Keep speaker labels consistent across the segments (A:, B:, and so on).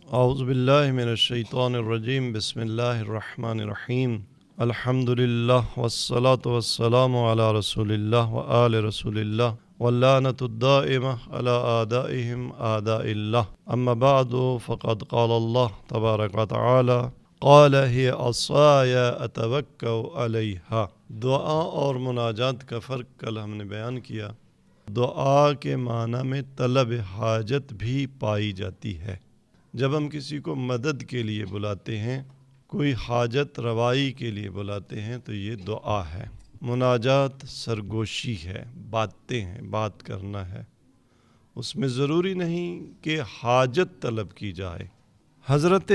A: اعوذ باللہ من الشیطان الرجیم بسم اللہ الرحمن الرحیم الحمد للہ والصلاة والسلام علی رسول اللہ وآل رسول اللہ واللعنۃ الدائمہ علی اعدائہم اعداء اللہ اما بعد فقد قال اللہ تبارک وتعالی قال ہی عصای اتوکأ علیہا۔ دعا اور مناجات کا فرق کل ہم نے بیان کیا۔ دعا کے معنی میں طلب حاجت بھی پائی جاتی ہے۔ جب ہم کسی کو مدد کے لیے بلاتے ہیں، کوئی حاجت روائی کے لیے بلاتے ہیں تو یہ دعا ہے۔ مناجات سرگوشی ہے، باتیں ہیں، بات کرنا ہے، اس میں ضروری نہیں کہ حاجت طلب کی جائے۔ حضرت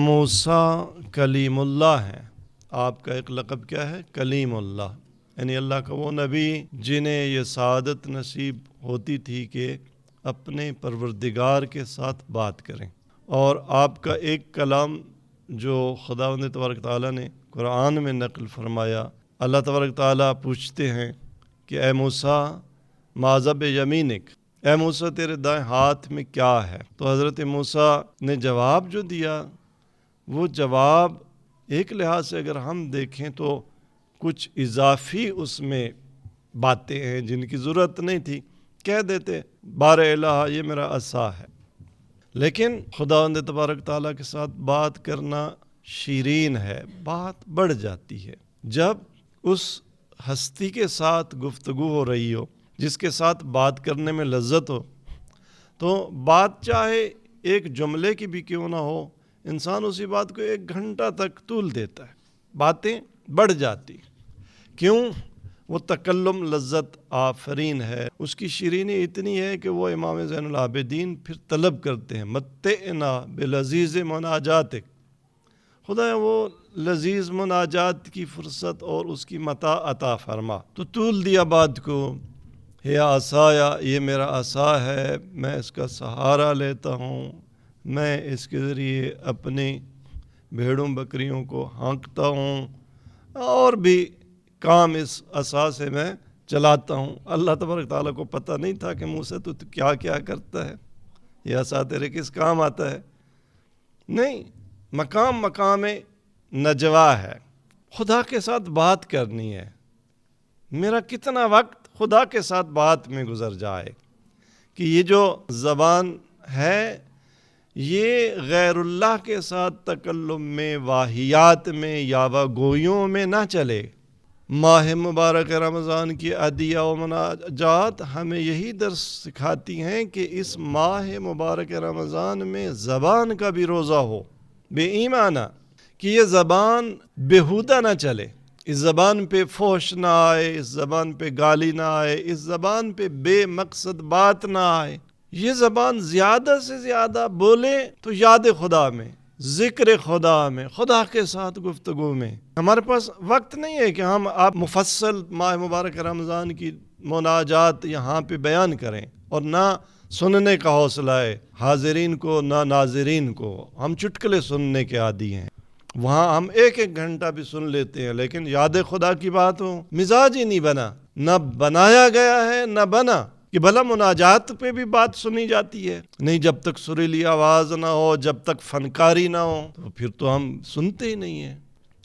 A: موسیٰ کلیم اللہ ہیں۔ آپ کا ایک لقب کیا ہے؟ کلیم اللہ، یعنی اللہ کا وہ نبی جنہیں یہ سعادت نصیب ہوتی تھی کہ اپنے پروردگار کے ساتھ بات کریں۔ اور آپ کا ایک کلام جو خداوند تبارک تعالیٰ نے قرآن میں نقل فرمایا، اللہ تبارک تعالیٰ پوچھتے ہیں کہ اے موسیٰ ماذا بیمینک، اے موسیٰ تیرے دائیں ہاتھ میں کیا ہے؟ تو حضرت موسیٰ نے جواب جو دیا، وہ جواب ایک لحاظ سے اگر ہم دیکھیں تو کچھ اضافی اس میں باتیں ہیں جن کی ضرورت نہیں تھی، کہہ دیتے بار الہ یہ میرا عصا ہے۔ لیکن خداوند تبارک تعالیٰ کے ساتھ بات کرنا شیرین ہے، بات بڑھ جاتی ہے۔ جب اس ہستی کے ساتھ گفتگو ہو رہی ہو، جس کے ساتھ بات کرنے میں لذت ہو، تو بات چاہے ایک جملے کی بھی کیوں نہ ہو، انسان اسی بات کو 1 گھنٹہ تک طول دیتا ہے، باتیں بڑھ جاتی۔ کیوں؟ وہ تکلم لذت آفرین ہے، اس کی شیرینی اتنی ہے کہ وہ امام زین العابدین پھر طلب کرتے ہیں متعنا بلذیذ مناجاتک، خدا وہ لذیذ مناجات کی فرصت اور اس کی متاع عطا فرما۔ تو طول دیا بات کو، یا عصایا یہ میرا عصا ہے، میں اس کا سہارا لیتا ہوں، میں اس کے ذریعے اپنی بھیڑوں بکریوں کو ہانکتا ہوں، اور بھی کام اس عصا سے میں چلاتا ہوں۔ اللہ تبارک تعالیٰ کو پتہ نہیں تھا کہ موسیٰ تو کیا کیا کرتا ہے، یہ عصا تیرے کس کام آتا ہے؟ نہیں، مقام نجوا ہے، خدا کے ساتھ بات کرنی ہے۔ میرا کتنا وقت خدا کے ساتھ بات میں گزر جائے کہ یہ جو زبان ہے یہ غیر اللہ کے ساتھ تکلم میں، واہیات میں، یاوہ گوئیوں میں نہ چلے۔ ماہ مبارک رمضان کی عدیہ و مناجات ہمیں یہی درس سکھاتی ہیں کہ اس ماہ مبارک رمضان میں زبان کا بھی روزہ ہو، بے ایمانہ، کہ یہ زبان بیہودہ نہ چلے، اس زبان پہ فحش نہ آئے، اس زبان پہ گالی نہ آئے، اس زبان پہ بے مقصد بات نہ آئے۔ یہ زبان زیادہ سے زیادہ بولے تو یاد خدا میں، ذکر خدا میں، خدا کے ساتھ گفتگو میں۔ ہمارے پاس وقت نہیں ہے کہ ہم آپ مفصل ماہ مبارک رمضان کی مناجات یہاں پہ بیان کریں، اور نہ سننے کا حوصلہ ہے حاضرین کو نہ ناظرین کو۔ ہم چٹکلے سننے کے عادی ہیں، وہاں ہم 1 گھنٹہ بھی سن لیتے ہیں، لیکن یاد خدا کی بات ہو، مزاج ہی نہیں بنا، نہ بنایا گیا ہے نہ بنا کہ بھلا مناجات پہ بھی بات سنی جاتی ہے۔ نہیں، جب تک سریلی آواز نہ ہو، جب تک فنکاری نہ ہو، تو پھر تو ہم سنتے ہی نہیں ہیں۔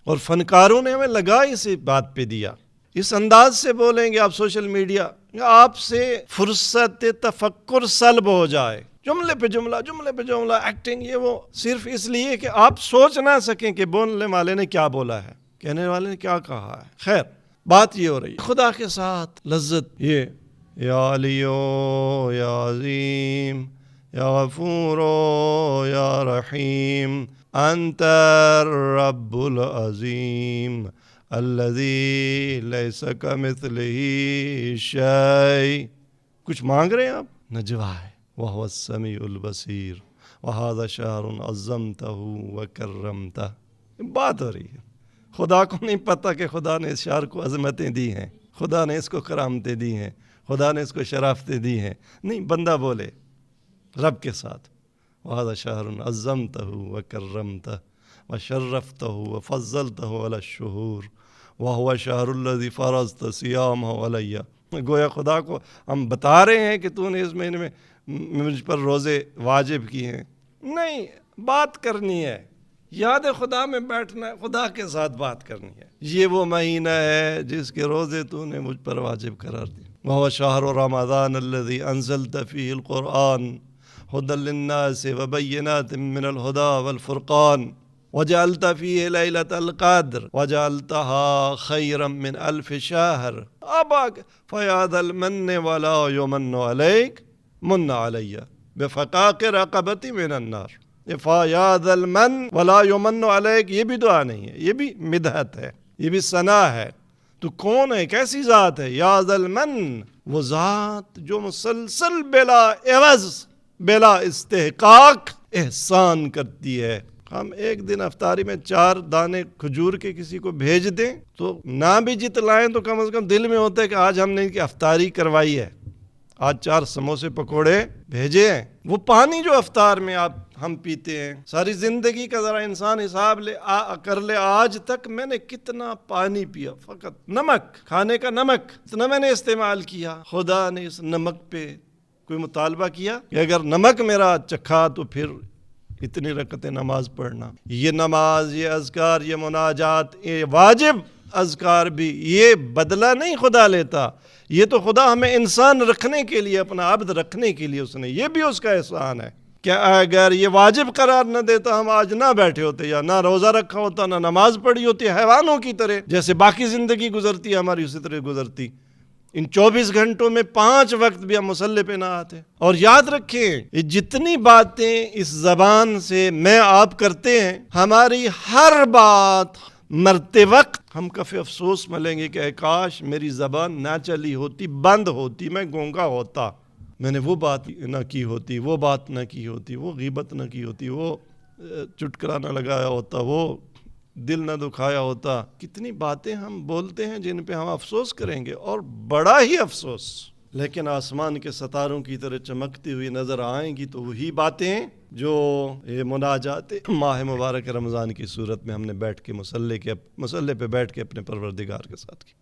A: اور فنکاروں نے ہمیں لگا اسی بات پہ دیا۔ اس انداز سے بولیں گے آپ سوشل میڈیا، آپ سے فرصت تفکر سلب ہو جائے، جملے پہ جملہ ایکٹنگ، یہ وہ صرف اس لیے کہ آپ سوچ نہ سکیں کہ بولنے والے نے کیا بولا ہے، کہنے والے نے کیا کہا ہے۔ خیر، بات یہ ہو رہی ہے خدا کے ساتھ لذت، یہ یا علیو یا عظیم یا غفور یا رحیم انت الرب العظیم الذی لیس کمثلہ شیء۔ کچھ مانگ رہے ہیں آپ، نجوا ہے، وہو السمیع البصیر وہذا شہر عظمتہ وکرمتہ۔ بات ہو رہی ہے، خدا کو نہیں پتہ کہ خدا نے اس شہر کو عظمتیں دی ہیں، خدا نے اس کو کرامتیں دی ہیں، خدا نے اس کو شرافتیں دی ہیں۔ نہیں، بندہ بولے رب کے ساتھ، وَهَذَا شَهْرٌ عَظَّمْتَهُ وَكَرَّمْتَهُ وَشَرَّفْتَهُ وَفَضَّلْتَهُ عَلَى الشُّهُورِ وَهُوَ الشَّهْرُ الَّذِي فَرَضْتَ صِيَامَهُ عَلَيَّ۔ گویا خدا کو ہم بتا رہے ہیں کہ تو نے اس مہینے میں مجھ پر روزے واجب کیے ہیں۔ نہیں، بات کرنی ہے، یاد خدا میں بیٹھنا ہے، خدا کے ساتھ بات کرنی ہے۔ یہ وہ مہینہ ہے جس کے روزے تو نے مجھ پر واجب قرار دی۔ وَهُوَ شَهْرُ رَمَضَانَ الَّذِي أَنزَلْتَ فِيهِ الْقُرْآنَ هُدًى لِلنَّاسِ وَبَيِّنَاتٍ مِّنَ الْهُدَى وَالْفُرْقَانِ وجعلت فيه ليلة القدر وجعلتها خيرا من 1000 شهر اباك فيا ذا المن ولا يمن عليك من علي بفقاق رقبتي من النار۔ فيا ذا المن ولا يمن عليك یہ بھی دعا نہیں ہے، یہ بھی مدحت ہے، یہ بھی ثنا ہے۔ تو کون ہے، کیسی ذات ہے؟ یا ذا المن، وہ ذات جو مسلسل بلا عوض بلا استحقاق احسان کرتی ہے۔ ہم ایک دن افطاری میں 4 دانے کھجور کے کسی کو بھیج دیں تو نہ بھی جتلائیں تو کم از کم دل میں ہوتا ہے کہ آج ہم نے ان کی افطاری کروائی ہے، آج 4 سموسے پکوڑے بھیجے ہیں۔ وہ پانی جو افطار میں ہم پیتے ہیں، ساری زندگی کا ذرا انسان حساب کر لے، آج تک میں نے کتنا پانی پیا، فقط نمک، کھانے کا نمک اتنا میں نے استعمال کیا۔ خدا نے اس نمک پہ کوئی مطالبہ کیا کہ اگر نمک میرا چکھا تو پھر اتنی رکعتیں نماز پڑھنا۔ یہ نماز، یہ اذکار، یہ مناجات، یہ واجب اذکار بھی یہ بدلہ نہیں خدا لیتا، یہ تو خدا ہمیں انسان رکھنے کے لیے، اپنا عبد رکھنے کے لیے اس نے، یہ بھی اس کا احسان ہے۔ کہ اگر یہ واجب قرار نہ دیتا ہم آج نہ بیٹھے ہوتے، یا نہ روزہ رکھا ہوتا، نہ نماز پڑھی ہوتی، حیوانوں کی طرح جیسے باقی زندگی گزرتی ہے ہماری اسی طرح گزرتی۔ ان 24 گھنٹوں میں 5 وقت بھی ہم مصلی پہ نہ آتے۔ اور یاد رکھیں، یہ جتنی باتیں اس زبان سے میں آپ کرتے ہیں، ہماری ہر بات مرتے وقت ہم کف افسوس ملیں گے کہ اے کاش میری زبان نہ چلی ہوتی، بند ہوتی، میں گونگا ہوتا، میں نے وہ بات نہ کی ہوتی، وہ بات نہ کی ہوتی، وہ غیبت نہ کی ہوتی، وہ چٹکلا نہ لگایا ہوتا، وہ دل نہ دکھایا ہوتا۔ کتنی باتیں ہم بولتے ہیں جن پہ ہم افسوس کریں گے، اور بڑا ہی افسوس۔ لیکن آسمان کے ستاروں کی طرح چمکتی ہوئی نظر آئیں گی تو وہی باتیں جو یہ مناجات ماہ مبارک رمضان کی صورت میں ہم نے بیٹھ کے مصلی پہ بیٹھ کے اپنے پروردگار کے ساتھ کی۔